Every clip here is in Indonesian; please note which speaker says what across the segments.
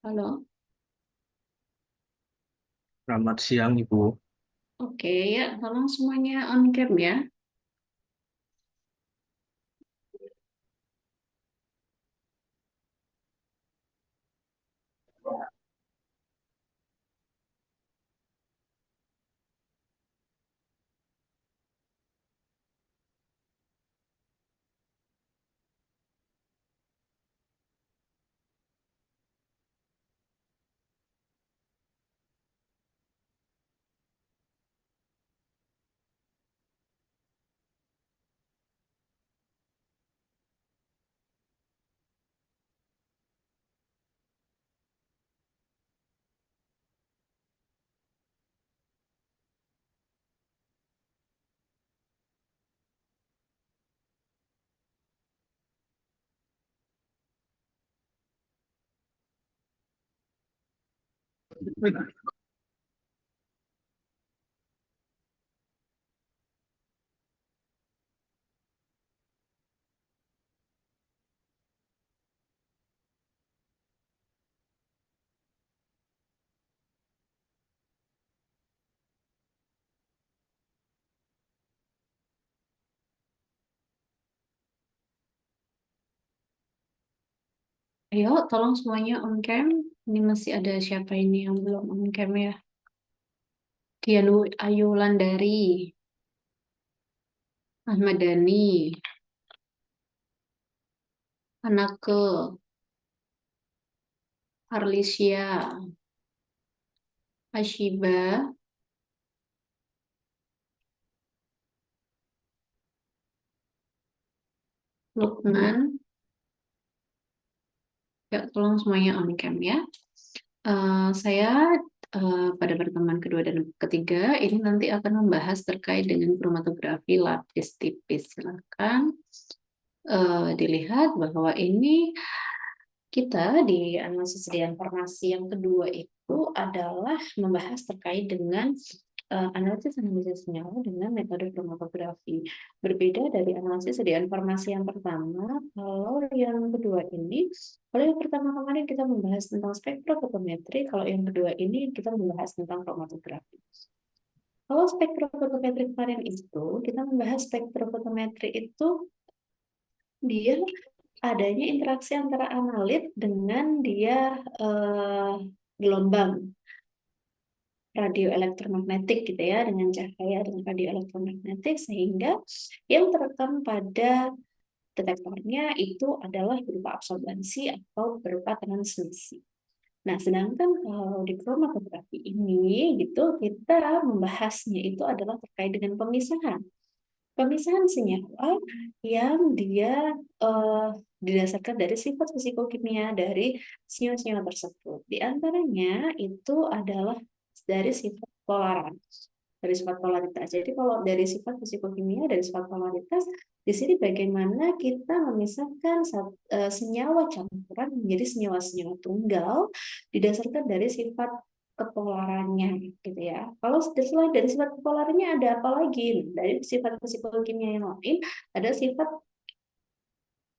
Speaker 1: Halo.
Speaker 2: Selamat siang, Ibu.
Speaker 1: Oke, ya, tolong semuanya on cam ya. Ayo, tolong semuanya on cam. Ini masih ada siapa ini yang belum on cam ya? Dianu Ayu Landari, Ahmad Dhani, Anake, Arlisya, Ashiba, Lukman. Ya, tolong semuanya on cam ya. Saya pada pertemuan kedua dan ketiga ini nanti akan membahas terkait dengan kromatografi lapis tipis. Silakan dilihat bahwa ini kita di analisis sedia informasi yang kedua itu adalah membahas terkait dengan analisis senyawa dengan metode kromatografi. Berbeda dari analisis sedia informasi yang pertama, kalau yang kedua ini, kalau yang pertama kemarin kita membahas tentang spektrofotometri, kalau yang kedua ini kita membahas tentang kromatografi. Kalau spektrofotometri kemarin itu, kita membahas spektrofotometri itu dia adanya interaksi antara analit dengan dia gelombang radioelektromagnetik gitu ya, dengan cahaya dengan radioelektromagnetik, sehingga yang terekam pada detektornya itu adalah berupa absorbansi atau berupa transmisi. Nah, sedangkan kalau di kromatografi ini gitu kita membahasnya itu adalah terkait dengan pemisahan. Pemisahan senyawa yang dia didasarkan dari sifat fisikokimia dari senyawa-senyawa tersebut. Di antaranya itu adalah dari sifat polaran, dari sifat polaritas. Jadi kalau dari sifat fisikokimia, dari sifat polaritas, di sini bagaimana kita memisahkan senyawa campuran menjadi senyawa-senyawa tunggal didasarkan dari sifat kepolarannya gitu ya. Kalau selain dari sifat kepolarannya ada apa lagi? Dari sifat fisikokimia yang lain ada sifat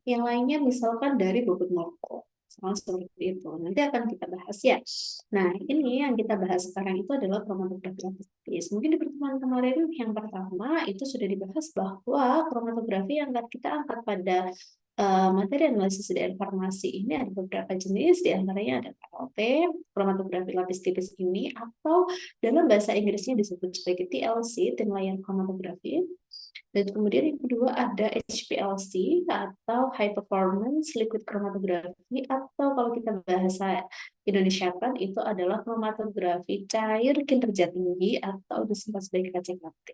Speaker 1: yang lainnya misalkan dari bobot molekul. Sama seperti itu. Nanti akan kita bahas ya. Nah, ini yang kita bahas sekarang itu adalah kromatografi lapis. Mungkin di pertemuan kemarin yang pertama itu sudah dibahas bahwa kromatografi yang akan kita angkat pada materi analisis dan informasi ini ada beberapa jenis, diantaranya ada KLT, kromatografi lapis tipis ini, atau dalam bahasa Inggrisnya disebut sebagai TLC, thin layer chromatography. Dan kemudian yang kedua ada HPLC atau High Performance Liquid Chromatography, atau kalau kita bahasa Indonesia kan itu adalah kromatografi cair kinerja tinggi atau disebut sebagai KCKT.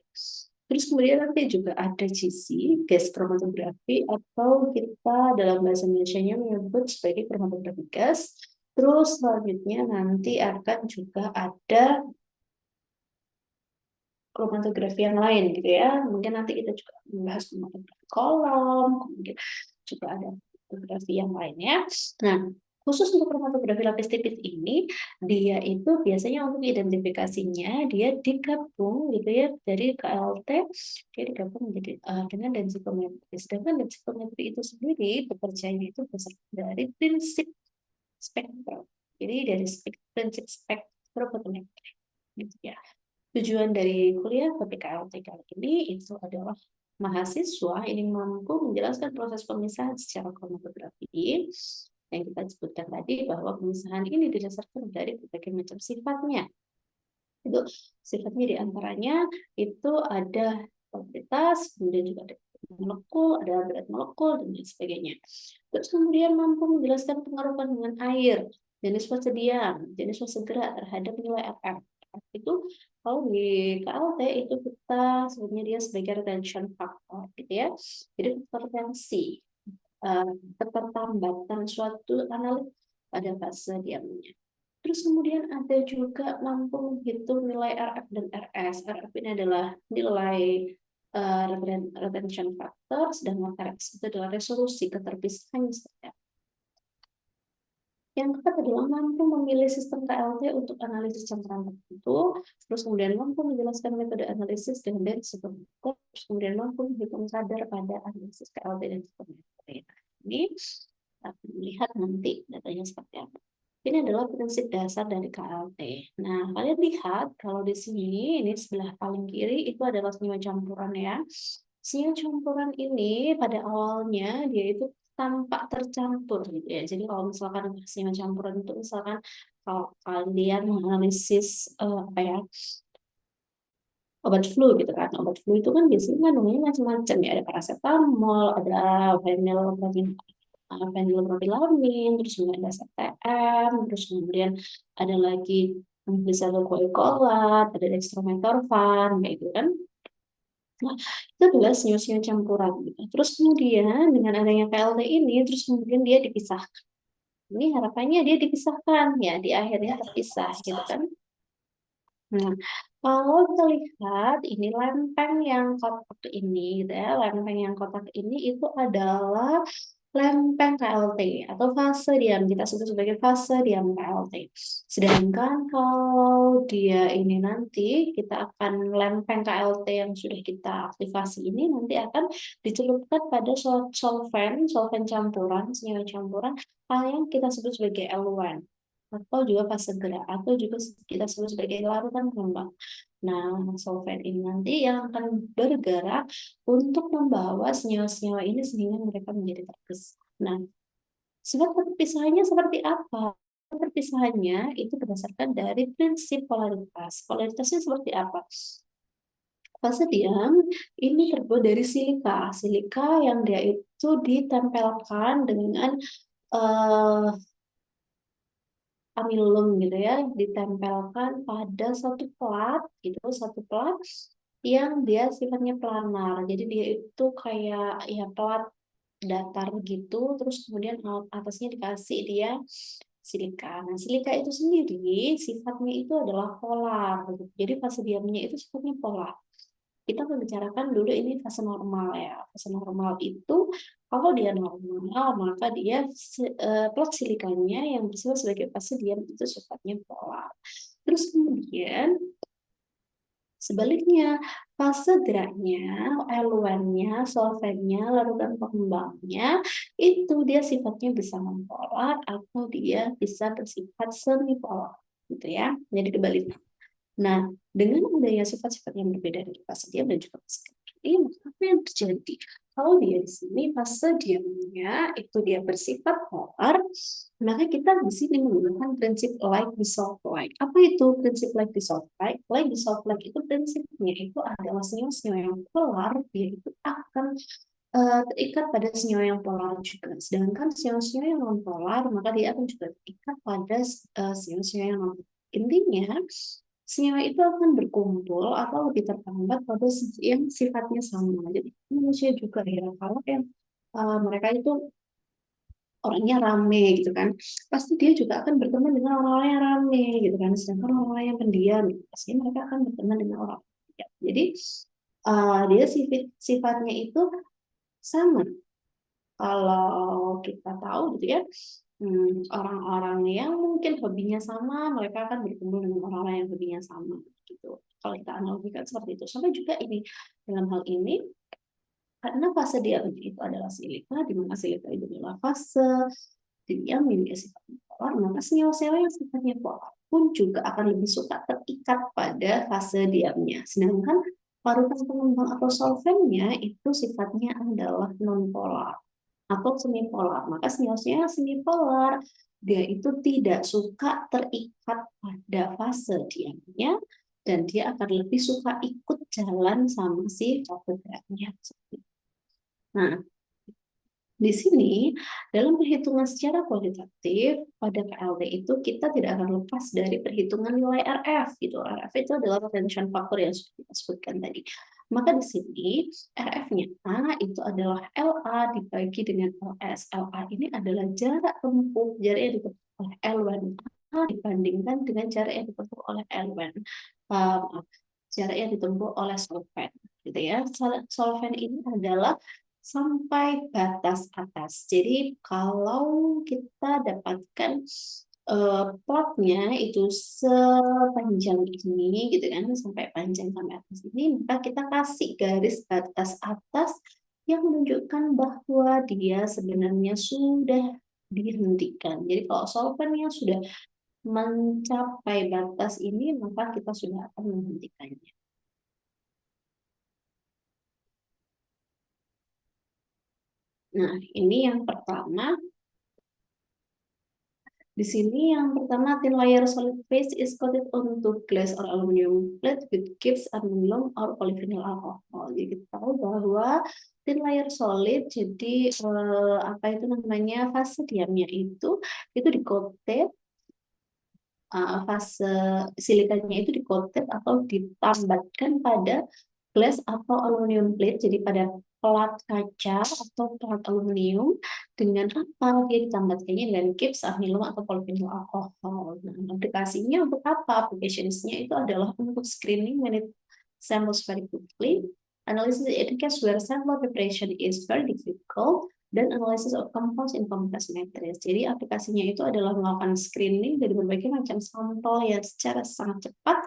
Speaker 1: Terus kemudian nanti juga ada GC, gas chromatography, atau kita dalam bahasa Indonesia-nya menyebut sebagai kromatografi gas. Terus selanjutnya nanti akan juga ada kromatografi yang lain gitu ya. Mungkin nanti kita juga membahas kromatografi kolom, kemudian juga ada kromatografi yang lainnya. Nah, khusus untuk kromatografi lapis tipis ini, dia itu biasanya untuk identifikasinya dia digabung gitu ya dari KLT, dia digabung menjadi dengan densitometri. Sedangkan densitometri itu sendiri bekerjanya itu berdasarkan dari prinsip spektrum Jadi dari prinsip spektrofotometri, gitu ya. Tujuan dari kuliah PPKLT kali ini itu adalah mahasiswa ini mampu menjelaskan proses pemisahan secara kromatografi yang kita sebutkan tadi, bahwa pemisahan ini didasarkan dari berbagai macam sifatnya. Itu sifatnya diantaranya itu ada kuantitas, kemudian juga ada molekul, ada berat molekul, dan lain sebagainya. Terus kemudian mampu menjelaskan pengaruh kandungan air, jenis fase diam, jenis fase gerak terhadap nilai RM. Itu kalau di KLT itu kita sebutnya dia sebagai retention factor, gitu ya. Jadi faktor retensi, keterlambatan suatu analit pada fase diamnya. Terus kemudian ada juga mampu menghitung nilai RF dan RS. RF ini adalah nilai retention factor, sedangkan RS itu adalah resolusi keterpisahan. Yang keempat adalah mampu memilih sistem KLT untuk analisis campuran tertentu, terus kemudian mampu menjelaskan metode analisis dengan dari tertentu, terus kemudian mampu menghitung kadar pada analisis KLT dan supernova. Ini akan melihat nanti datanya seperti apa. Ini adalah prinsip dasar dari KLT. Nah, kalian lihat kalau di sini, ini sebelah paling kiri itu adalah senyawa campuran ya. Senyawa campuran ini pada awalnya dia itu tampak tercampur gitu ya. Jadi kalau misalkan senyawa campuran itu misalkan kalau kalian menganalisis apa ya, obat flu gitu kan. Obat flu itu kan biasanya kandungannya macam-macam ya. Ada paracetamol, ada fenilpropilamin, terus kemudian ada CTM, terus kemudian ada lagi glycerylglycolat, ada dextromethorphan, kayak gitu kan. Nah, itu adalah senyawa-senyawa campuran gitu. Terus kemudian dengan adanya KLT ini, terus kemudian dia dipisahkan. Ini harapannya dia dipisahkan ya, di akhirnya terpisah gitu kan. Nah, kalau kita lihat ini lempeng yang kotak ini gitu ya, lempeng yang kotak ini itu adalah lempeng KLT atau fase diam, kita sebut sebagai fase diam KLT. Sedangkan kalau dia ini nanti kita akan lempeng KLT yang sudah kita aktifasi ini nanti akan dicelupkan pada solvent campuran, senyawa campuran yang kita sebut sebagai L1 atau juga fase gerak atau juga kita sebut sebagai larutan pengembang. Nah, solvent ini nanti yang akan bergerak untuk membawa senyawa-senyawa ini sehingga mereka menjadi terpisah. Nah, sebab terpisahnya seperti apa? Terpisahannya itu berdasarkan dari prinsip polaritas. Polaritasnya seperti apa? Fase diam ini terbuat dari silika. Silika yang dia itu ditempelkan dengan amilum gitu ya, ditempelkan pada satu plat yang dia sifatnya planar. Jadi dia itu kayak ya plat datar gitu, terus kemudian atasnya dikasih dia silika. Nah, silika itu sendiri sifatnya itu adalah polar. Gitu. Jadi fase diamnya itu sifatnya polar. Kita membicarakan dulu ini fase normal ya. Fase normal itu kalau dia normal maka dia plat silikanya yang disebut sebagai fase diam itu sifatnya polar. Terus kemudian sebaliknya fase geraknya, L1-nya, solventnya, larutan pengembangnya itu dia sifatnya bisa non-polar atau dia bisa bersifat semi-polar gitu ya. Jadi kebalik. Nah, dengan adanya sifat-sifat yang berbeda dari fase diam dan juga fase gerak ini, maka apa yang terjadi? Kalau dia di sini fase diamnya itu dia bersifat polar, maka kita di sini menggunakan prinsip like dissolve like. Apa itu prinsip like dissolve like? Like dissolve like itu prinsipnya itu adalah senyawa-senyawa yang polar dia itu akan terikat pada senyawa yang polar juga. Sedangkan senyawa-senyawa yang non polar maka dia akan juga terikat pada senyawa-senyawa yang non. Intinya senyawa itu akan berkumpul atau lebih terhambat pada yang sifatnya sama. Jadi manusia juga ya, kalau yang mereka itu orangnya rame gitu kan, pasti dia juga akan berteman dengan orang-orang yang rame gitu kan. Sedangkan orang-orang yang pendiam, gitu, pasti mereka akan berteman dengan orang pendiam. Jadi dia sifatnya itu sama. Kalau kita tahu gitu ya, orang-orang yang mungkin hobinya sama, mereka akan bertemu dengan orang-orang yang hobinya sama gitu. Kalau kita analogikan seperti itu. Sampai juga ini dalam hal ini karena fase diam itu adalah silika, di mana silika itu adalah fase diam yang sifat polar, maka senyawa-senyawa yang sifatnya polar pun juga akan lebih suka terikat pada fase diamnya. Sedangkan parutan pengembang atau solvennya itu sifatnya adalah non-polar atau semipolar. Maka senyawa-senyawa semipolar dia itu tidak suka terikat pada fase diamnya dan dia akan lebih suka ikut jalan sama si fase geraknya. Nah, di sini, dalam perhitungan secara kualitatif, pada KLD itu kita tidak akan lepas dari perhitungan nilai RF. Gitu. RF itu adalah retention factor yang sudah kita sebutkan tadi. Maka di sini, RF-nya itu adalah LA dibagi dengan LS. LA ini adalah jarak tempuh, jarak yang ditempuh oleh L1 dibandingkan dengan jarak yang ditempuh oleh L1. Jarak yang ditempuh oleh solvent. Gitu ya. Solvent ini adalah sampai batas atas. Jadi kalau kita dapatkan plotnya itu sepanjang ini gitu kan, sampai panjang sampai atas ini, maka kita kasih garis batas atas yang menunjukkan bahwa dia sebenarnya sudah dihentikan. Jadi kalau solvennya sudah mencapai batas ini, maka kita sudah akan menghentikannya. Nah, ini yang pertama. Di sini yang pertama, thin layer solid phase is coated onto glass or aluminum plate with gips aluminum or polyvinyl alcohol. Jadi kita tahu bahwa thin layer solid, jadi apa itu namanya, fase diamnya itu di-coated, fase silikanya itu di-coated atau ditambatkan pada glass atau aluminium plate, jadi pada plat kaca atau plat aluminium. Dengan apa dia ditambahkannya? Dengan gips, aluminum atau polyvinyl alcohol. Nah, aplikasinya untuk apa? Applicationsnya itu adalah untuk screening when it samples very quickly, analysis in case where sample preparation is very difficult, dan analysis of compounds in complex matrix. Jadi aplikasinya itu adalah melakukan screening dari berbagai macam sampel yang secara sangat cepat,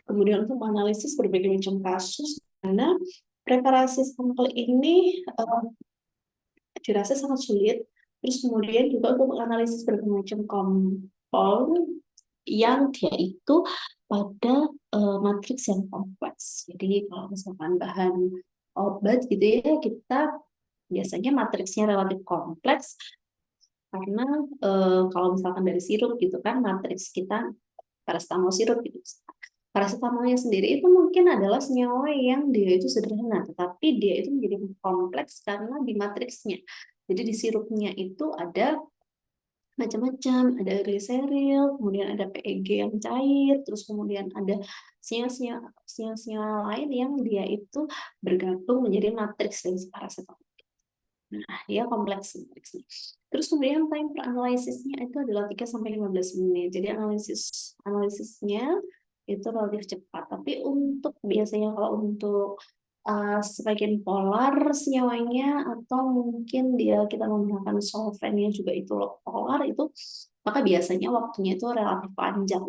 Speaker 1: kemudian untuk menganalisis berbagai macam kasus, karena preparasi sampel ini dirasa sangat sulit. Terus kemudian juga untuk menganalisis berbagai macam compound yang dia itu pada matriks yang kompleks. Jadi kalau misalkan bahan obat gitu ya, kita biasanya matriksnya relatif kompleks, karena kalau misalkan dari sirup gitu kan, matriks kita paracetamol sirup gitu. Paracetamolnya sendiri itu mungkin adalah senyawa yang dia itu sederhana, tetapi dia itu menjadi kompleks karena di matriksnya. Jadi di sirupnya itu ada macam-macam, ada gliseril, kemudian ada PEG yang cair, terus kemudian ada senyawa-senyawa lain yang dia itu bergabung menjadi matriks dari paracetamol. Nah, dia kompleks matriksnya. Terus kemudian time per analysisnya itu adalah 3-15 menit. Jadi analisisnya itu relatif cepat. Tapi untuk biasanya kalau untuk sebagian polar senyawanya, atau mungkin kita menggunakan solventnya juga itu polar itu, maka biasanya waktunya itu relatif panjang.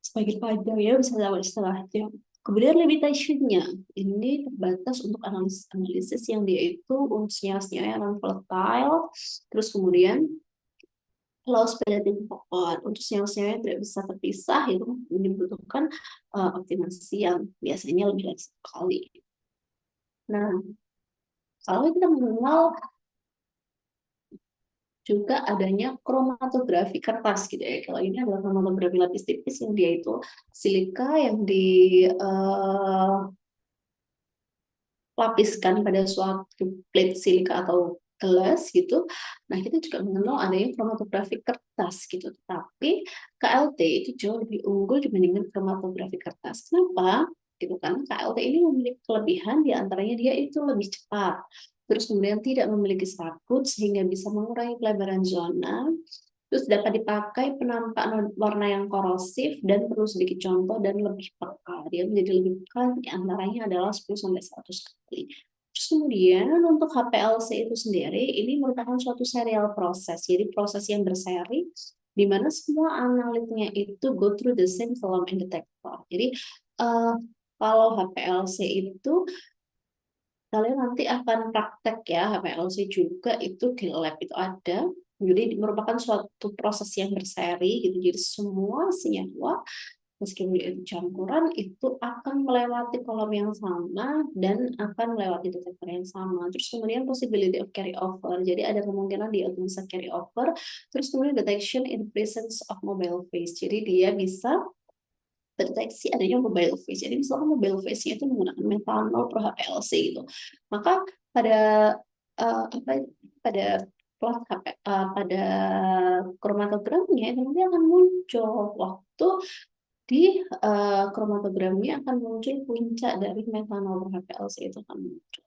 Speaker 1: Sebagian panjang ya, bisa sampai setengah jam. Kemudian limitation-nya ini terbatas untuk analisis yang dia itu untuk senyawa-senyawa yang non-volatile. Terus kemudian low speculative factor untuk senyawa-senyawa yang tidak bisa terpisah itu membutuhkan optimasi yang biasanya lebih dari sekali. Nah, kalau kita mengenal juga adanya kromatografi kertas gitu ya. Kalau ini adalah kromatografi lapis tipis yang dia itu silika yang lapiskan pada suatu plate silika atau gelas gitu. Nah, kita juga mengenal adanya kromatografi kertas gitu. Tapi KLT itu jauh lebih unggul dibandingkan kromatografi kertas. Kenapa? Gitu kan? KLT ini memiliki kelebihan, di antaranya dia itu lebih cepat. Terus kemudian tidak memiliki sabut sehingga bisa mengurangi pelebaran zona. Terus dapat dipakai penampakan warna yang korosif dan perlu sedikit contoh dan lebih peka. Dia menjadi lebih peka, di antaranya adalah 10-100 kali. Terus kemudian untuk HPLC itu sendiri, ini merupakan suatu serial proses. Jadi proses yang berseri, di mana semua analitnya itu go through the same film and detector. Jadi kalau HPLC itu, kalian nanti akan praktek ya, HPLC juga itu di lab itu ada. Jadi merupakan suatu proses yang berseri gitu. Jadi semua senyawa meskipun itu campuran itu akan melewati kolom yang sama dan akan melewati detektor yang sama. Terus kemudian possibility of carry over. Jadi ada kemungkinan dia bisa carry over. Terus kemudian detection in presence of mobile phase. Jadi dia bisa terdeteksi adanya mobile phase. Jadi misalkan mobile phase-nya itu menggunakan metanol per HPLC gitu. Maka pada apa pada plot HP, pada kromatogramnya itu nanti akan muncul waktu di kromatogramnya akan muncul puncak dari metanol HPLC itu akan muncul.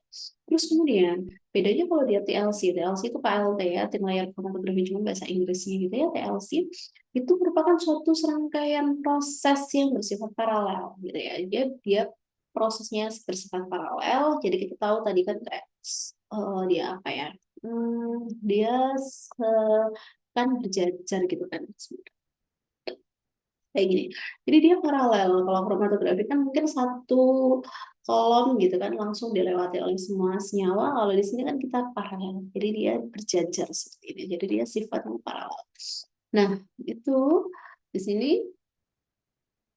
Speaker 1: Terus kemudian bedanya kalau dia TLC itu KLT ya, tim layar kromatografi cuma bahasa Inggrisnya gitu ya, TLC itu merupakan suatu serangkaian proses yang bersifat paralel gitu ya. Dia prosesnya bersifat paralel. Jadi kita tahu tadi kan kayak dia apa ya? Dia kan berjajar gitu kan kayak gini. Jadi dia paralel. Kalau kromatografi kan mungkin satu kolom gitu kan langsung dilewati oleh semua senyawa. Kalau di sini kan kita paralel. Jadi dia berjajar seperti ini. Jadi dia sifatnya paralel. Nah, itu di sini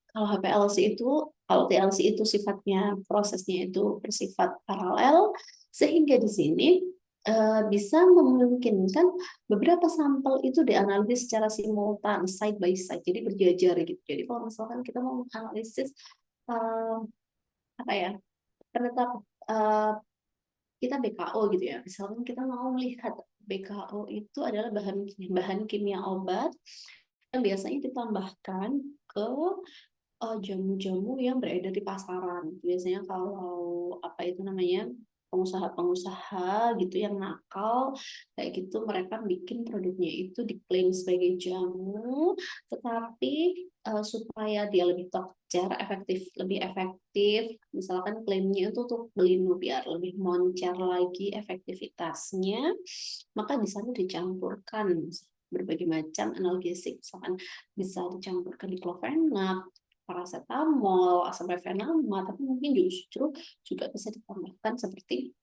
Speaker 1: kalau HPLC itu, kalau TLC itu sifatnya prosesnya itu bersifat paralel, sehingga di sini bisa memungkinkan beberapa sampel itu dianalisis secara simultan, side by side, jadi berjajar gitu. Jadi kalau misalkan kita mau menganalisis apa ya, ternyata kita BKO gitu ya, misalkan kita mau melihat BKO itu adalah bahan kimia obat yang biasanya ditambahkan ke jamu-jamu yang beredar di pasaran. Biasanya kalau apa itu namanya pengusaha-pengusaha gitu yang nakal kayak gitu mereka bikin produknya itu diklaim sebagai jamu, tetapi supaya dia lebih tokcer, lebih efektif, misalkan klaimnya itu untuk melindungi biar lebih moncer lagi efektivitasnya, maka di sana dicampurkan berbagai macam analgesik, misalkan bisa dicampurkan diklofenak, paracetamol, asam mefenama, tapi mungkin justru juga bisa ditambahkan seperti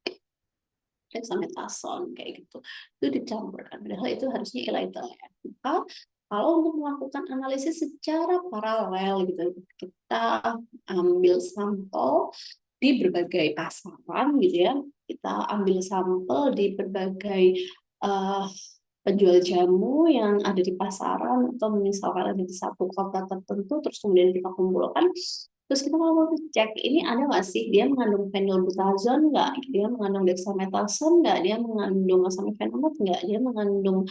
Speaker 1: dexamethasone kayak gitu. Itu dicampurkan. Padahal itu harusnya illegal ya. Maka kalau untuk melakukan analisis secara paralel gitu, kita ambil sampel di berbagai pasaran gitu ya. Kita ambil sampel di berbagai uh, penjual jamu yang ada di pasaran atau misalkan ada di satu kota tertentu terus kemudian kita kumpulkan terus kita mau cek ini ada nggak sih dia mengandung phenylbutazone nggak, dia mengandung dexamethasone nggak, dia mengandung asam mefenamat nggak, dia mengandung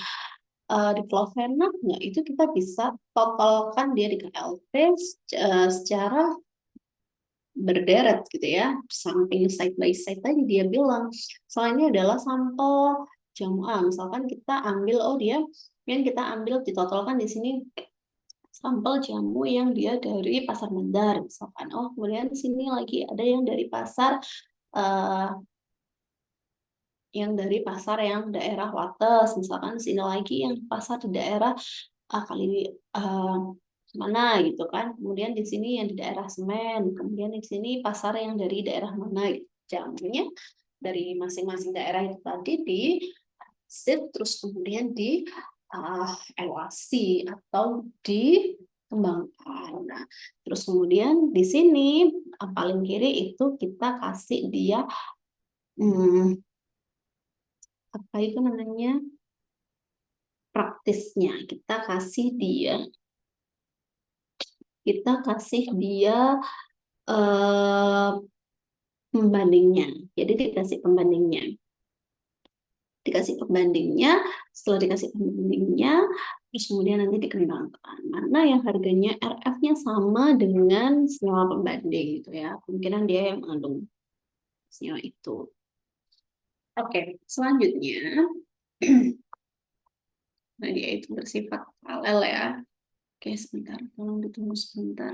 Speaker 1: diclofenac nggak, itu kita bisa totalkan dia di KLT secara berderet gitu ya, samping side by side tadi dia bilang soalnya adalah sampel jamu A, misalkan kita ambil dia yang kita ambil ditotalkan di sini sampel jamu yang dia dari pasar Mandar misalkan, kemudian di sini lagi ada yang dari pasar yang daerah Wates misalkan, sini lagi yang pasar di daerah kali mana gitu kan, kemudian di sini yang di daerah Semen, kemudian di sini pasar yang dari daerah mana gitu. Jamunya dari masing-masing daerah itu tadi di sip terus kemudian di evaluasi atau dikembangkan. Nah, terus kemudian di sini paling kiri itu kita kasih dia apa itu namanya praktisnya, kita kasih dia eh, pembandingnya. Jadi dikasih pembandingnya, setelah dikasih pembandingnya, terus kemudian nanti dikembangkan mana yang harganya RF-nya sama dengan senyawa pembanding gitu ya, kemungkinan dia yang mengandung senyawa itu. Oke, selanjutnya nah dia itu bersifat paralel ya. Oke, sebentar, tolong ditunggu sebentar.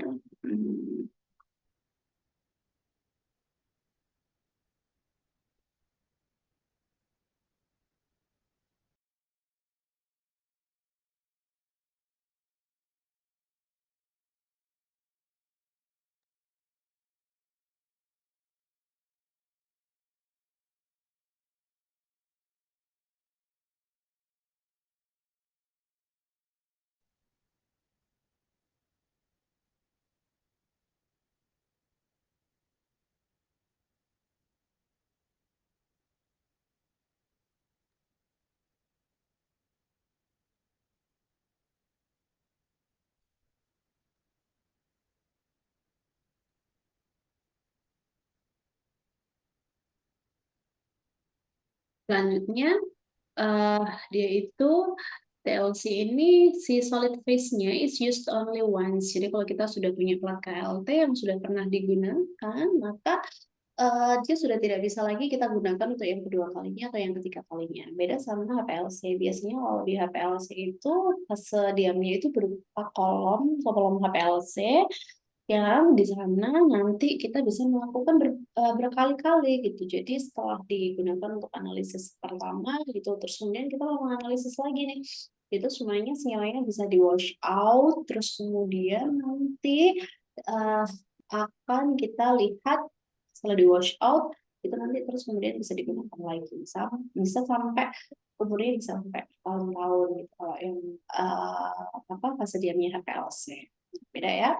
Speaker 1: Selanjutnya, dia itu TLC ini si solid phase-nya is used only once. Jadi kalau kita sudah punya plat KLT yang sudah pernah digunakan, maka dia sudah tidak bisa lagi kita gunakan untuk yang kedua kalinya atau yang ketiga kalinya. Beda sama HPLC. Biasanya kalau di HPLC itu fase diamnya itu berupa kolom HPLC yang di sana nanti kita bisa melakukan berkali-kali gitu. Jadi setelah digunakan untuk analisis pertama gitu, terus kemudian kita mau menganalisis lagi nih. Itu semuanya senyawanya bisa di wash out, terus kemudian nanti uh, akan kita lihat setelah di wash out itu nanti terus kemudian bisa digunakan lagi. Bisa sampai umurnya bisa sampai tahun-tahun gitu kalau yang apa fase diamnya HPLC. Beda ya.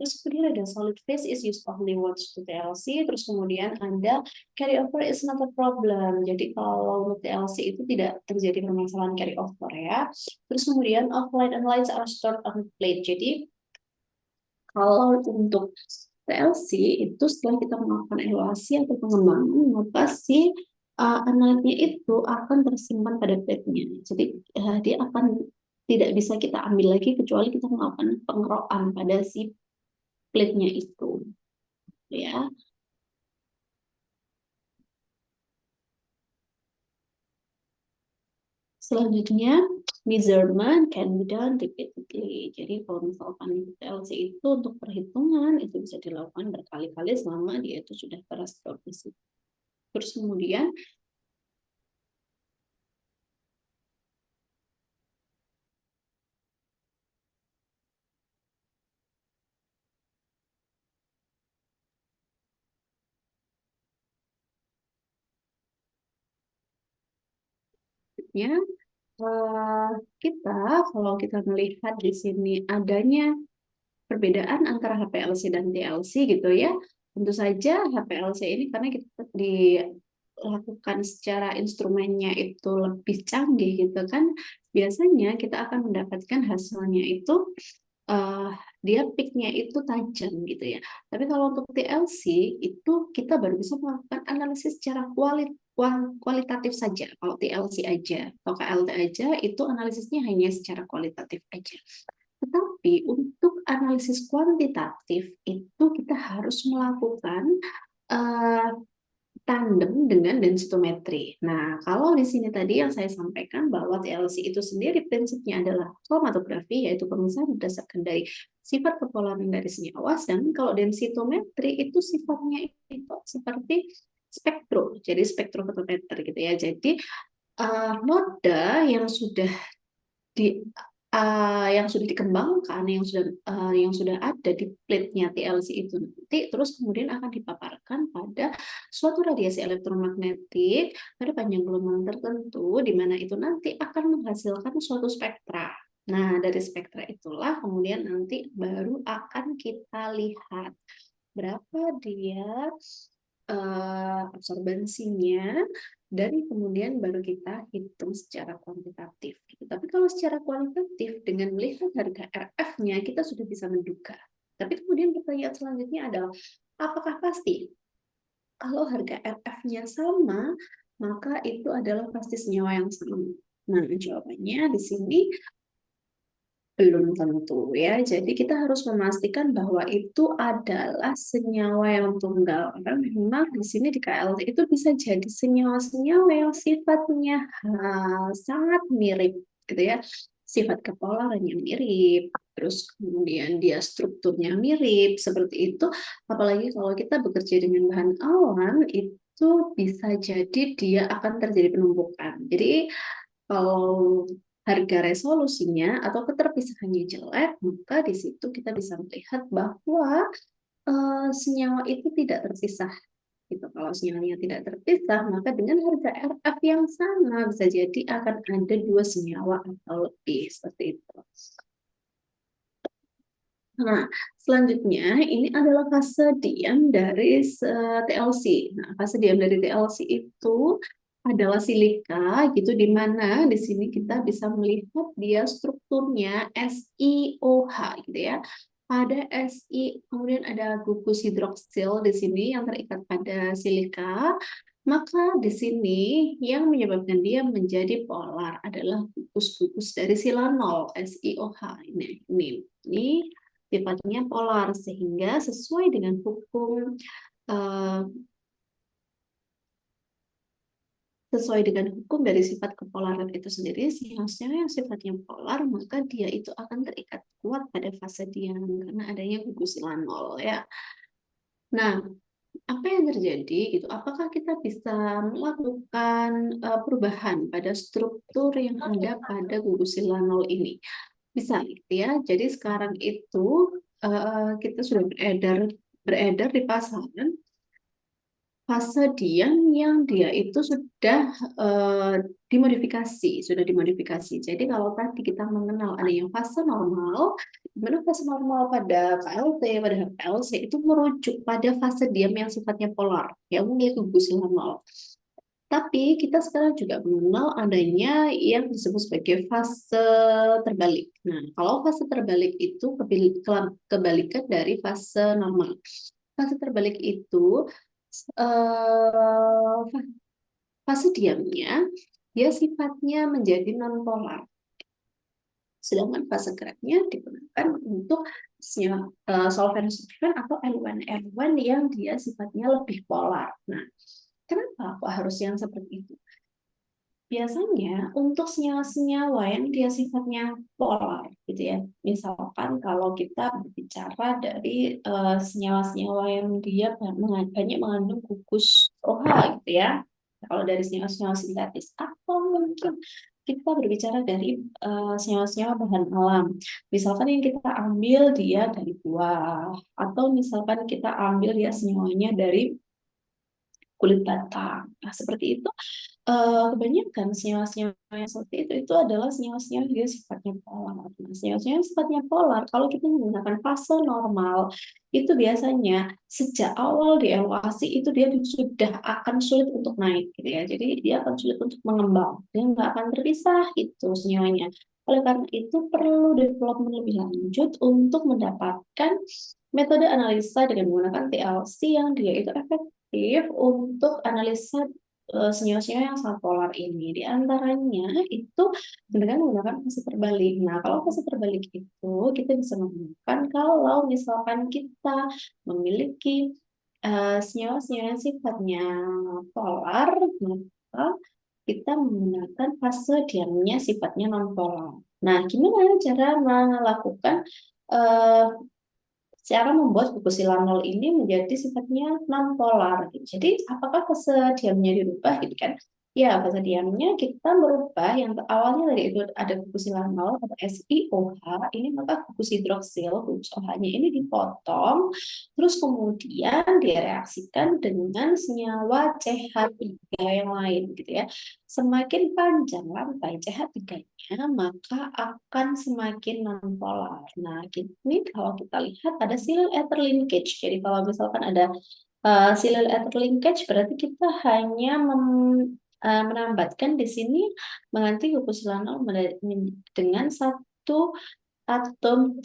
Speaker 1: Terus kemudian ada solid phase is used only once to TLC. Terus kemudian ada carry over is not a problem. Jadi kalau untuk TLC itu tidak terjadi permasalahan carry over ya. Terus kemudian offline and lights are stored on plate. Jadi kalau untuk TLC itu setelah kita melakukan evaluasi atau pengembangan, maka si analitnya itu akan tersimpan pada plate-nya. Jadi dia akan tidak bisa kita ambil lagi kecuali kita melakukan pengerokan pada si plate-nya itu, ya. Selanjutnya, measurement can be done repeatedly. Jadi kalau misalkan TLC itu untuk perhitungan itu bisa dilakukan berkali-kali selama dia itu sudah terstruktur. Terus kemudian ya, kita kalau kita melihat di sini adanya perbedaan antara HPLC dan TLC gitu ya. Tentu saja HPLC ini karena kita dilakukan secara instrumennya itu lebih canggih gitu kan. Biasanya kita akan mendapatkan hasilnya itu uh, dia peaknya itu tajam gitu ya. Tapi kalau untuk TLC itu kita baru bisa melakukan analisis secara kualitatif saja. Kalau TLC aja atau KLT aja itu analisisnya hanya secara kualitatif aja. Tetapi untuk analisis kuantitatif itu kita harus melakukan uh, tandem dengan densitometri. Nah, kalau di sini tadi yang saya sampaikan bahwa TLC itu sendiri prinsipnya adalah kromatografi, yaitu pemisahan berdasarkan dari sifat kepolaran dari senyawa, dan kalau densitometri itu sifatnya itu seperti spektrum, jadi spektrofotometer gitu ya. Jadi moda di yang sudah dikembangkan, yang sudah ada di plate-nya TLC itu nanti terus kemudian akan dipaparkan pada suatu radiasi elektromagnetik pada panjang gelombang tertentu di mana itu nanti akan menghasilkan suatu spektra. Nah, dari spektra itulah kemudian nanti baru akan kita lihat berapa dia absorbensinya, dan kemudian baru kita hitung secara kuantitatif. Tapi kalau secara kualitatif dengan melihat harga RF-nya kita sudah bisa menduga. Tapi kemudian pertanyaan selanjutnya adalah apakah pasti kalau harga RF-nya sama maka itu adalah pasti senyawa yang sama? Nah, jawabannya di sini belum tentu ya. Jadi kita harus memastikan bahwa itu adalah senyawa yang tunggal. Karena memang di sini di KLT itu bisa jadi senyawa-senyawa yang sifatnya sangat mirip gitu ya. Sifat kepolarannya mirip, terus kemudian dia strukturnya mirip seperti itu. Apalagi kalau kita bekerja dengan bahan awan itu bisa jadi dia akan terjadi penumpukan. Jadi kalau harga resolusinya atau keterpisahannya jelek, maka di situ kita bisa melihat bahwa senyawa itu tidak terpisah. Gitu. Kalau sinyalnya tidak terpisah, maka dengan harga RF yang sama bisa jadi akan ada dua senyawa atau lebih seperti itu. Nah, selanjutnya ini adalah fase diam dari TLC. Nah, fase diam dari TLC itu adalah silika gitu, di mana di sini kita bisa melihat dia strukturnya SiOH gitu ya. Ada Si, kemudian ada gugus hidroksil di sini yang terikat pada silika. Maka di sini yang menyebabkan dia menjadi polar adalah gugus-gugus dari silanol SiOH ini sifatnya polar sehingga sesuai dengan hukum eh, dari sifat kepolaran itu sendiri, senyawa yang sifatnya polar maka dia itu akan terikat kuat pada fase diam karena adanya gugus silanol ya. Nah, apa yang terjadi gitu? Apakah kita bisa melakukan perubahan pada struktur yang ada pada gugus silanol ini? Bisa gitu ya. Jadi sekarang itu kita sudah beredar di pasaran fase diam yang dia itu sudah dimodifikasi. Jadi kalau tadi kita mengenal ada yang fase normal, di mana fase normal pada KLT, pada HPLC itu merujuk pada fase diam yang sifatnya polar, yang memiliki gugus normal. Tapi kita sekarang juga mengenal adanya yang disebut sebagai fase terbalik. Nah, kalau fase terbalik itu kebalikan dari fase normal. Fase terbalik itu eh, fase diamnya dia sifatnya menjadi nonpolar. Sedangkan fase geraknya digunakan untuk solvent-solvent atau L1 yang dia sifatnya lebih polar. Nah, kenapa kok harus yang seperti itu? Biasanya untuk senyawa-senyawa yang dia sifatnya polar gitu ya. Misalkan kalau kita berbicara dari senyawa-senyawa yang dia banyak mengandung gugus OH gitu ya. Kalau dari senyawa-senyawa sintetis atau mungkin kita berbicara dari senyawa-senyawa bahan alam. Misalkan yang kita ambil dia dari buah atau misalkan kita ambil dia senyawanya dari kulit batang. Nah, seperti itu kebanyakan senyawa-senyawa yang seperti itu adalah senyawa-senyawa yang dia sifatnya polar. Nah, senyawa-senyawa yang sifatnya polar, kalau kita menggunakan fase normal, itu biasanya sejak awal dievaluasi itu dia sudah akan sulit untuk naik, gitu ya. Jadi dia akan sulit untuk mengembang, dia nggak akan terpisah itu senyawanya. Oleh karena itu perlu development lebih lanjut untuk mendapatkan metode analisa dengan menggunakan TLC yang dia itu efektif untuk analisa senyawa-senyawa yang sangat polar ini. Di antaranya itu dengan menggunakan fase terbalik. Nah, kalau fase terbalik itu kita bisa menggunakan kalau misalkan kita memiliki senyawa-senyawa yang sifatnya polar, maka kita menggunakan fase diamnya sifatnya non-polar. Nah, gimana cara melakukan uh, cara membuat buku silanol ini menjadi sifatnya non-polar. Jadi, apakah fase diamnya dirubah gitu kan? Ya, fase diamnya kita merubah yang awalnya dari itu ada buku silanol atau SiOH, ini maka gugus hidroksil, gugus OH-nya ini dipotong, terus kemudian direaksikan dengan senyawa CH3 yang lain gitu ya. Semakin panjang rantai CH3-nya, maka akan semakin nonpolar. Nah, ini kalau kita lihat ada silyl ether linkage. Jadi kalau misalkan ada silyl ether linkage, berarti kita hanya menambatkan di sini mengganti glukosilano dengan satu atom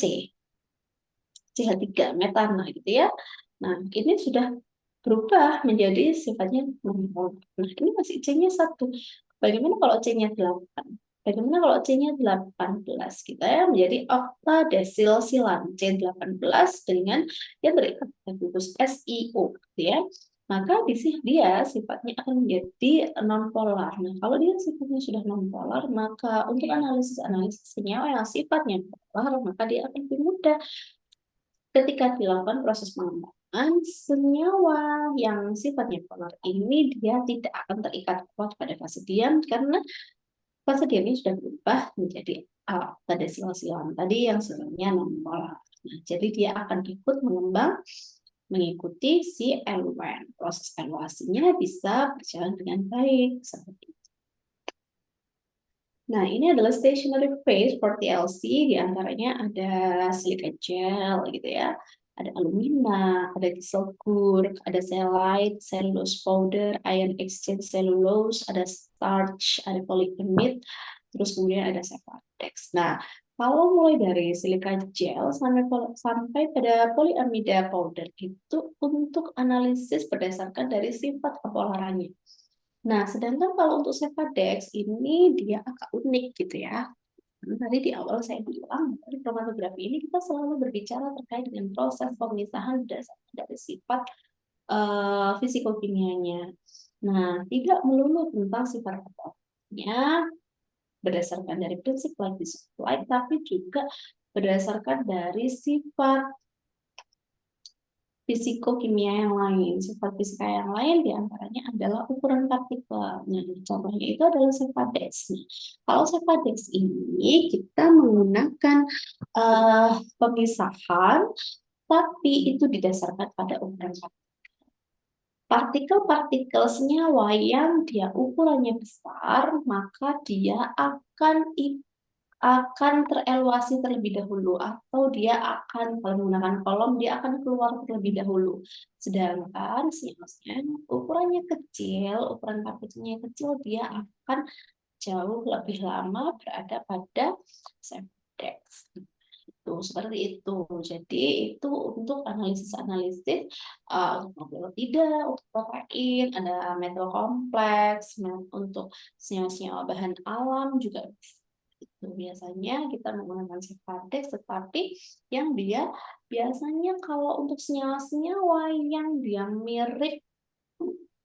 Speaker 1: CH3 metana gitu ya. Nah, ini sudah berubah menjadi sifatnya non-polar. Nah, ini masih C-nya 1. Bagaimana kalau C-nya 8? Bagaimana kalau C-nya 18? Kita ya menjadi oktadesil silan C18 dengan yang terikat dengan gugus SiO gitu ya. Maka di sini dia sifatnya akan menjadi non-polar. Nah, kalau dia sifatnya sudah non-polar, maka untuk analisis senyawa yang sifatnya polar, maka dia akan lebih mudah ketika dilakukan proses pengembangan, senyawa yang sifatnya polar ini dia tidak akan terikat kuat pada fase diam karena fase diam ini sudah berubah menjadi pada silang-silang tadi yang sebenarnya non-polar. Nah, jadi dia akan ikut mengembang mengikuti si L1. Proses evaluasinya bisa berjalan dengan baik seperti itu. Nah, ini adalah stationary phase for TLC, di antaranya ada silika gel gitu ya, ada alumina, ada disulfur, ada cellulite, cellulose powder, ion exchange cellulose, ada starch, ada polyamide, terus kemudian ada Cefadex. Nah, Kalau mulai dari silika gel sampai pada polyamida powder itu untuk analisis berdasarkan dari sifat kepolarannya. Nah, sedangkan kalau untuk Cefadex ini dia agak unik gitu ya. Tadi di awal saya bilang, dari kromatografi ini kita selalu berbicara terkait dengan proses pemisahan berdasarkan dari sifat fisikokimianya. Nah, tidak melulu tentang sifat kepolanya berdasarkan dari prinsip light supply, tapi juga berdasarkan dari sifat fisikokimia yang lain. Sifat fisika yang lain diantaranya adalah ukuran partikel. Nah, contohnya itu adalah sifat Dex. Nah, kalau sifat Dex ini kita menggunakan pemisahan, tapi itu didasarkan pada ukuran partikel. Partikel-partikel senyawa yang dia ukurannya besar, maka dia akan tereluasi terlebih dahulu atau dia akan kalau menggunakan kolom dia akan keluar terlebih dahulu. Sedangkan sinusnya ukurannya kecil, ukuran partikelnya kecil, dia akan jauh lebih lama berada pada subdex. Itu seperti itu. Jadi itu untuk analisis-analisis untuk tidak, untuk protein, ada metal kompleks, untuk senyawa-senyawa bahan alam juga itu biasanya kita menggunakan Cefadex, tetapi yang dia biasanya kalau untuk senyawa-senyawa yang dia mirip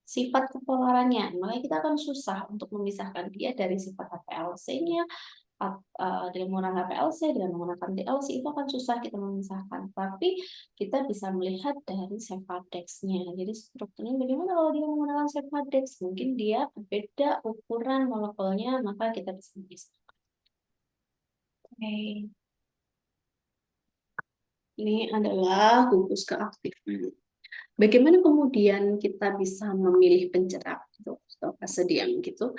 Speaker 1: sifat kepolarannya, makanya kita akan susah untuk memisahkan dia dari sifat HPLC-nya. Dengan menggunakan HPLC, dengan menggunakan DLC itu akan susah kita memisahkan. Tapi kita bisa melihat dari Cefadex-nya. Jadi strukturnya bagaimana kalau dia menggunakan Cefadex? Mungkin dia berbeda ukuran molekulnya, maka kita bisa memisahkan. Oke. Ini adalah gugus keaktifan. Bagaimana kemudian kita bisa memilih pencerap gitu, atau kesediaan gitu?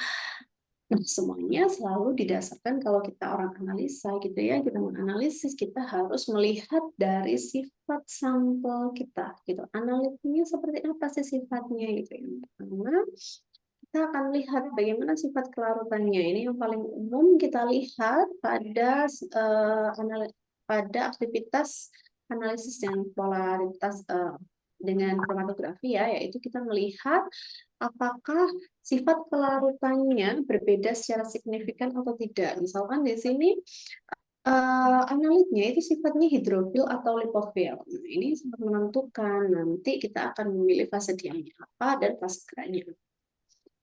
Speaker 1: Nah, semuanya selalu didasarkan kalau kita orang analisa gitu ya, kita menganalisis, kita harus melihat dari sifat sampel kita gitu. Analitnya seperti apa sih sifatnya gitu ya. Pertama, kita akan lihat bagaimana sifat kelarutannya. Ini yang paling umum kita lihat pada pada aktivitas analisis dengan polaritas dengan kromatografi ya, yaitu kita melihat apakah sifat kelarutannya berbeda secara signifikan atau tidak. Misalkan di sini analitnya itu sifatnya hidrofil atau lipofil. Nah, ini sangat menentukan nanti kita akan memilih fase diamnya apa dan fase geraknya.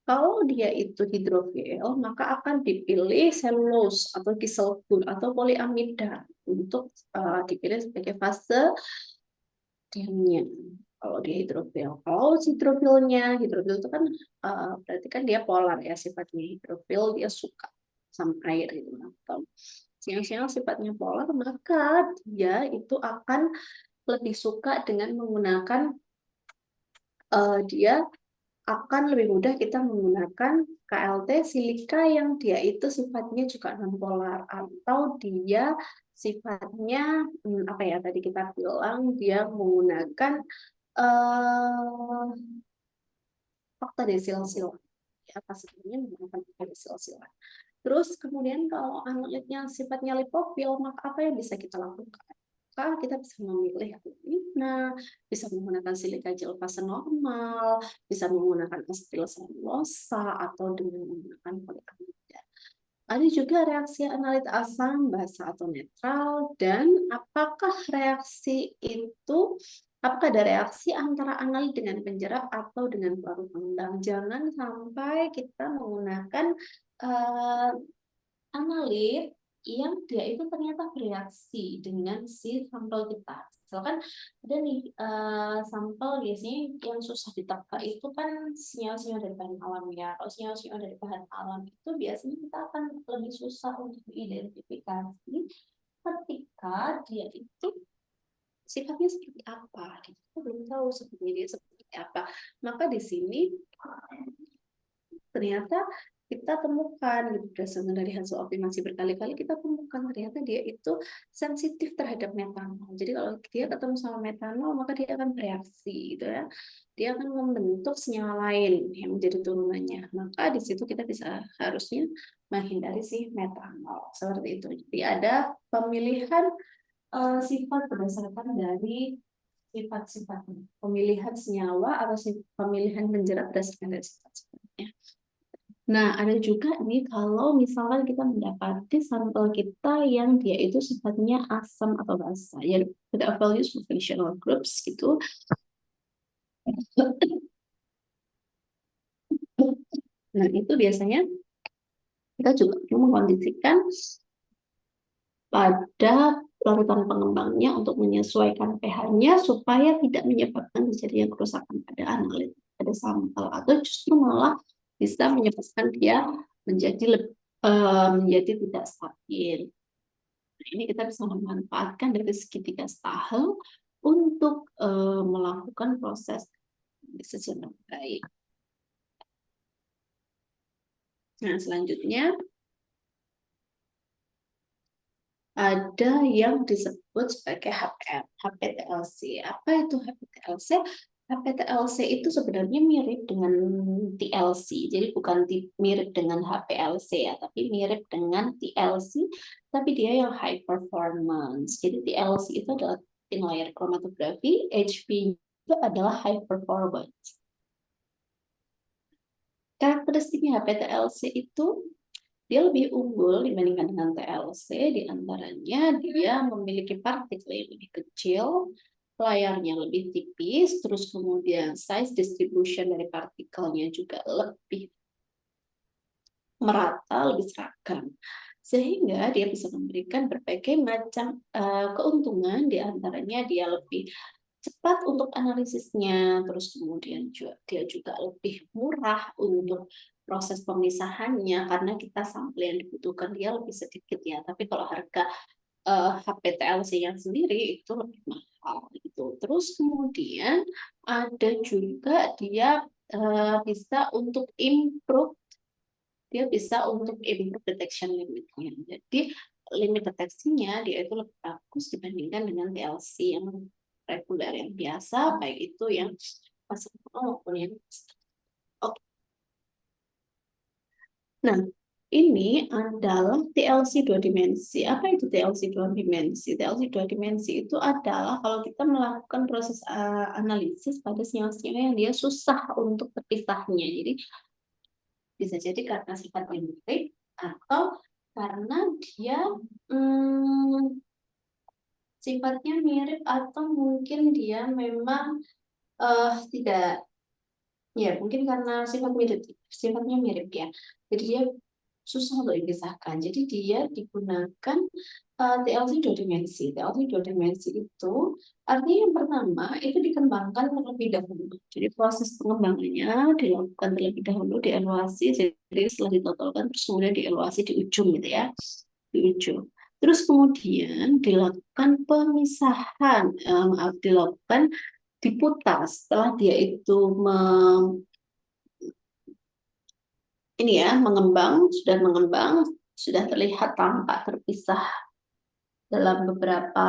Speaker 1: Kalau dia itu hidrofil, maka akan dipilih selulose atau kiselgur atau poliamida untuk dipilih sebagai fase diamnya. Kalau dia hidrofil, kalau hidrofil itu kan berarti kan dia polar ya sifatnya. Hidrofil dia suka sama air gitu. Atau siang-siang sifatnya polar, maka dia itu akan lebih suka dengan menggunakan dia akan lebih mudah kita menggunakan KLT silika yang dia itu sifatnya juga non-polar atau dia sifatnya apa ya tadi kita bilang dia menggunakan fakta desil-sil ya pastinya menggunakan fakta desil-sil. Terus kemudian kalau analitnya sifatnya lipofil maka apa yang bisa kita lakukan? Kita bisa memilih alumina, bisa menggunakan silika gel fase normal, bisa menggunakan asetil selulosa atau dengan menggunakan poliamida. Ada juga reaksi analit asam, basa atau netral, dan apakah ada reaksi antara analit dengan penjerap atau dengan pelarut pengembang. Jangan sampai kita menggunakan uh, analit yang dia itu ternyata bereaksi dengan si sampel kita. Misalkan ada nih sampel biasanya yang susah ditebak itu kan senyawa-senyawa dari bahan alam ya. Kalau senyawa-senyawa dari bahan alam itu biasanya kita akan lebih susah untuk mengidentifikasi ketika dia itu sifatnya seperti apa. Kita belum tahu sebenarnya dia seperti apa. Maka di sini ternyata kita temukan gitu, berdasarkan dari hasil optimasi berkali-kali kita temukan ternyata dia itu sensitif terhadap metanol. Jadi kalau dia ketemu sama metanol maka dia akan bereaksi gitu ya. Dia akan membentuk senyawa lain yang menjadi turunannya. Maka di situ kita bisa harusnya menghindari si metanol seperti itu. Jadi ada pemilihan sifat berdasarkan dari sifat-sifatnya. Pemilihan senyawa atau pemilihan penjerat berdasarkan dari sifat-sifatnya. Nah, ada juga nih kalau misalkan kita mendapati sampel kita yang dia itu sifatnya asam atau basa, ya ada values for functional groups gitu. Nah, itu biasanya kita juga perlu mengkondisikan pada larutan pengembangnya untuk menyesuaikan pH-nya supaya tidak menyebabkan terjadinya kerusakan pada analit, pada sampel, atau justru malah bisa menyebabkan dia menjadi tidak stabil. Nah, ini kita bisa memanfaatkan dari segitiga Stahl untuk melakukan proses secara baik. Nah, selanjutnya ada yang disebut sebagai HPTLC. Apa itu HPTLC? HPTLC itu sebenarnya mirip dengan TLC. Jadi bukan mirip dengan HPLC ya, tapi mirip dengan TLC, tapi dia yang high performance. Jadi TLC itu adalah thin layer chromatography, HP itu adalah high performance. Karakteristiknya HPTLC itu dia lebih unggul dibandingkan dengan TLC, di antaranya dia memiliki partikel yang lebih kecil, layarnya lebih tipis, terus kemudian size distribution dari partikelnya juga lebih merata, lebih seragam. Sehingga dia bisa memberikan berbagai macam keuntungan, di antaranya dia lebih cepat untuk analisisnya, terus kemudian dia juga lebih murah untuk proses pemisahannya karena kita sampel yang dibutuhkan dia lebih sedikit ya. Tapi kalau harga HPTLC yang sendiri itu lebih mahal gitu. Terus kemudian ada juga dia bisa untuk improve, dia bisa untuk improve detection limitnya. Jadi limit deteksinya dia itu lebih bagus dibandingkan dengan TLC yang reguler yang biasa, baik itu yang pasang maupun yang oke. Nah, ini adalah TLC dua dimensi. Apa itu TLC dua dimensi? TLC dua dimensi itu adalah kalau kita melakukan proses analisis pada senyawa-senyawa yang dia susah untuk terpisahnya. Jadi bisa jadi karena sifatnya mirip atau karena dia hmm, sifatnya mirip atau mungkin dia memang tidak, ya mungkin karena sifatnya mirip ya. Jadi dia susah untuk dipisahkan. Jadi dia digunakan TLC dua dimensi. TLC dua dimensi itu artinya yang pertama itu dikembangkan terlebih dahulu. Jadi proses pengembangannya dilakukan terlebih dahulu, dievaluasi. Jadi setelah ditotalkan terus kemudian dievaluasi di ujung gitu ya, di ujung. Terus kemudian dilakukan pemisahan, dilakukan diputar setelah dia itu ini ya mengembang, sudah terlihat tampak terpisah dalam beberapa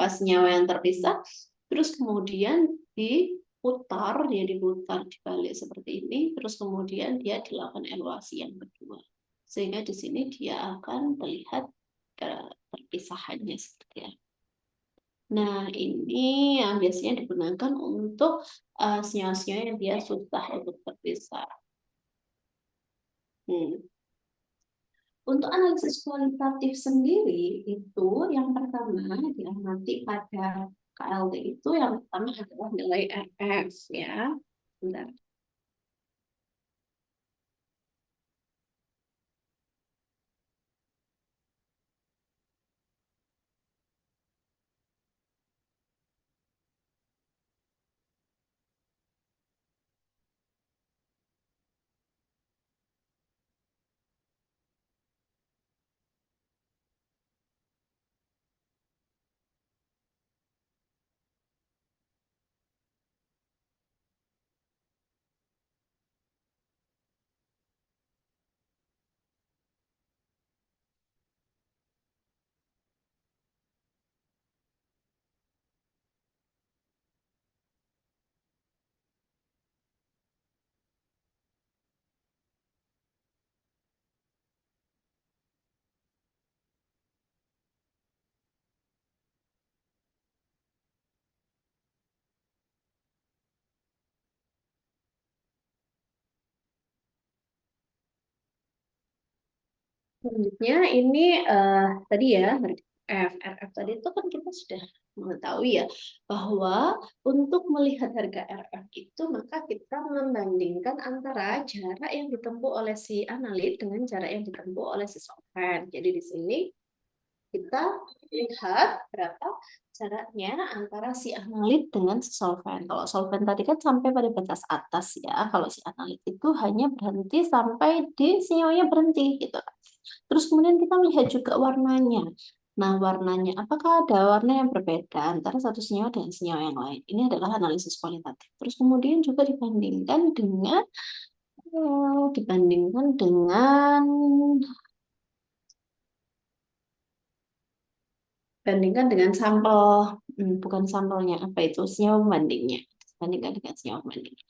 Speaker 1: senyawa yang terpisah, terus kemudian dia diputar dibalik seperti ini, terus kemudian dia dilakukan evaluasi yang kedua, sehingga di sini dia akan terlihat perpisahannya seperti apa. Nah, ini yang biasanya digunakan untuk senyawa-senyawa yang dia susah untuk terpisah. Untuk analisis kualitatif sendiri itu yang pertama diamati pada KLD itu yang pertama adalah nilai RF ya. Bentar. Selanjutnya ini tadi ya RF tadi itu kan kita sudah mengetahui ya bahwa untuk melihat harga RF itu maka kita membandingkan antara jarak yang ditempuh oleh si analit dengan jarak yang ditempuh oleh si solvent. Jadi di sini kita lihat berapa jaraknya antara si analit dengan si solvent. Kalau solvent tadi kan sampai pada batas atas ya. Kalau si analit itu hanya berhenti sampai di sinyalnya berhenti gitu. Terus kemudian kita melihat juga warnanya. Nah, warnanya, apakah ada warna yang berbeda antara satu senyawa dengan senyawa yang lain? Ini adalah analisis kualitatif. Terus kemudian juga dibandingkan dengan sampel, bukan sampelnya, apa itu, senyawa pembandingnya. Bandingkan dengan senyawa pembandingnya.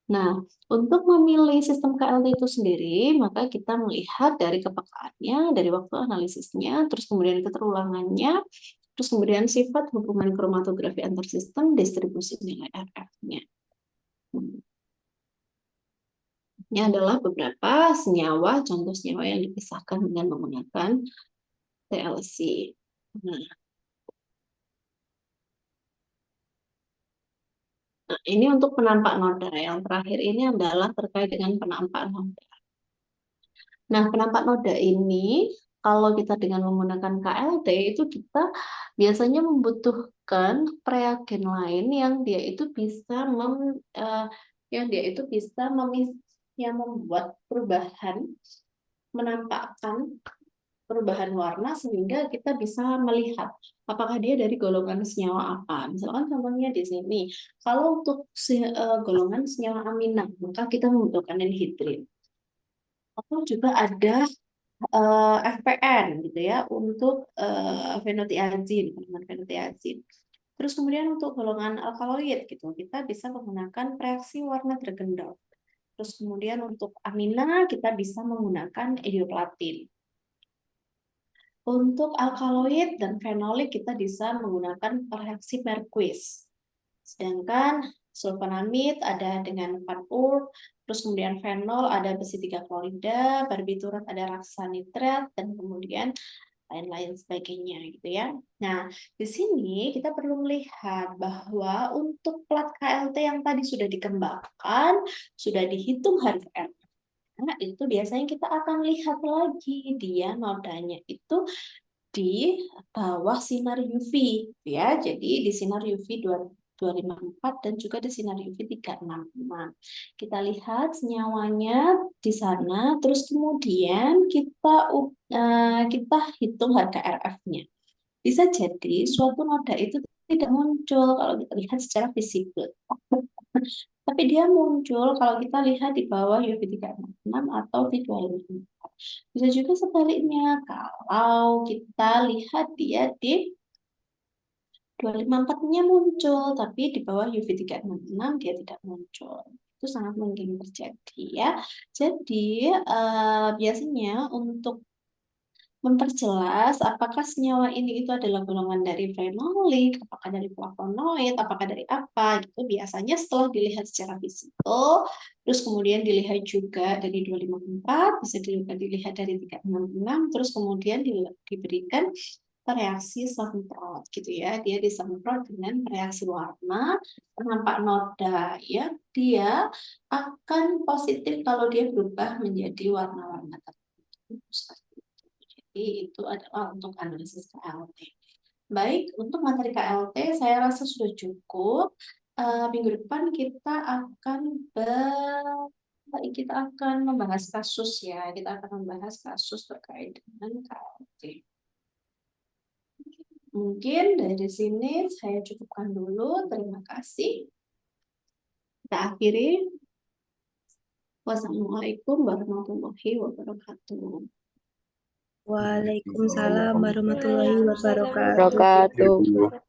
Speaker 1: Nah, untuk memilih sistem KLT itu sendiri, maka kita melihat dari kepekaannya, dari waktu analisisnya, terus kemudian keterulangannya, terus kemudian sifat hubungan kromatografi antar sistem, distribusi nilai RF-nya. Ini adalah beberapa senyawa, contoh senyawa yang dipisahkan dengan menggunakan TLC. Nah, ini untuk penampak noda. Yang terakhir ini adalah terkait dengan penampak noda. Nah, penampak noda ini, kalau kita dengan menggunakan KLT, itu kita biasanya membutuhkan reagen lain yang dia itu bisa yang membuat perubahan, menampakkan perubahan warna sehingga kita bisa melihat apakah dia dari golongan senyawa apa. Misalkan contohnya di sini, kalau untuk golongan senyawa amina, maka kita membutuhkan anhidrin. Atau juga ada FPN gitu ya untuk fenotiazin, golongan fenotiazin. Terus kemudian untuk golongan alkaloid gitu, kita bisa menggunakan reaksi warna Dragendorf. Terus kemudian untuk amina kita bisa menggunakan idioplatin. Untuk alkaloid dan fenolik kita bisa menggunakan reaksi Merquist. Sedangkan sulfonamid ada dengan 4-ur, terus kemudian fenol ada besi 3 klorida, barbiturat ada raksa nitrat, dan kemudian lain-lain sebagainya gitu ya. Nah, di sini kita perlu melihat bahwa untuk plat KLT yang tadi sudah dikembangkan, sudah dihitung harga R. Nah, itu biasanya kita akan lihat lagi dia nodanya itu di bawah sinar UV ya. Jadi di sinar UV 254 dan juga di sinar UV 366. Kita lihat senyawanya di sana, terus kemudian kita hitung harga RF-nya. Bisa jadi suatu noda itu tidak muncul kalau kita lihat secara visible. Tapi dia muncul kalau kita lihat di bawah UV 366 atau V254. Bisa juga sebaliknya kalau kita lihat dia di 254-nya muncul, tapi di bawah UV 366 dia tidak muncul. Itu sangat mungkin terjadi ya. Jadi biasanya untuk memperjelas apakah senyawa ini itu adalah golongan dari fenolik, apakah dari flavonoid, apakah dari apa, gitu. Biasanya setelah dilihat secara fisikal, terus kemudian dilihat juga dari 254, bisa juga dilihat dari 366, terus kemudian diberikan reaksi semprot gitu ya. Dia disemprot dengan reaksi warna, penampak noda ya. Dia akan positif kalau dia berubah menjadi warna-warna tertentu. Jadi itu adalah untuk analisis KLT. Baik, untuk materi KLT saya rasa sudah cukup. Minggu depan kita akan membahas kasus ya. Kita akan membahas kasus terkait dengan KLT. Mungkin dari sini saya cukupkan dulu. Terima kasih. Kita akhiri. Wassalamualaikum warahmatullahi wabarakatuh.
Speaker 3: Waalaikumsalam warahmatullahi wabarakatuh.
Speaker 4: Wabarakatuh.